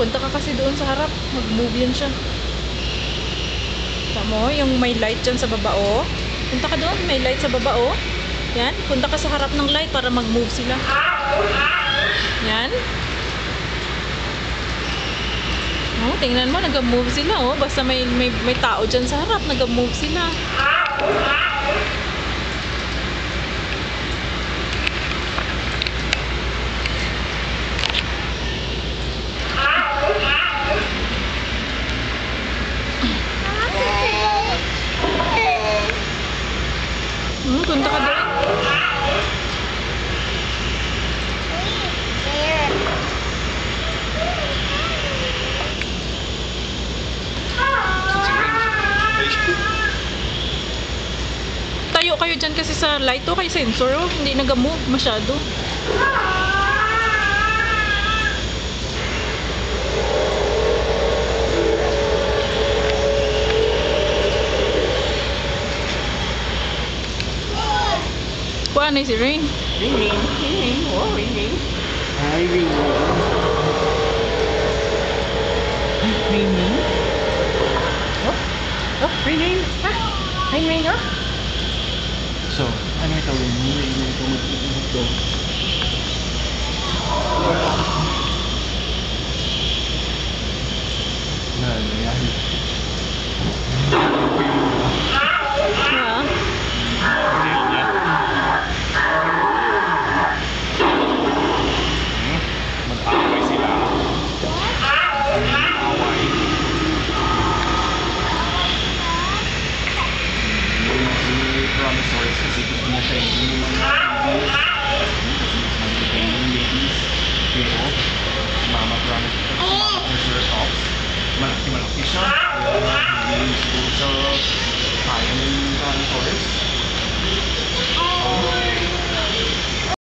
punta ka kasi doon sa harap. Mag-move yan siya. Tama mo, yung may light dyan sa baba, oh. Punta ka doon, may light sa baba, oh. Yan, punta ka sa harap ng light para mag-move sila. Yan. Oh, tingnan mo, nag-move sila, oh. Basta may tao dyan sa harap, nag-move sila. Punta ka doon. Tayo kayo dyan kasi sa light, oh, kay sensor, oh. Hindi nag-move masyado. Kuha na si Rain. Ring ring. Ring ring. Oh, ring ring. Hi, ring ring. Ring ring. Oh, oh, ring ring. Ha? Ring ring, oh. So, ano ito? Ring ring ito mag-iingat ko. Nangyayari. Mag-away sila. Mag-away. Yung promisors kasi gusto na siya yung mga babies. Kasi mas magiging yung babies. Pero, mama promise ito. Mama Triceratops. Malaki siya. Hindi siguro siya kaya ng promisors.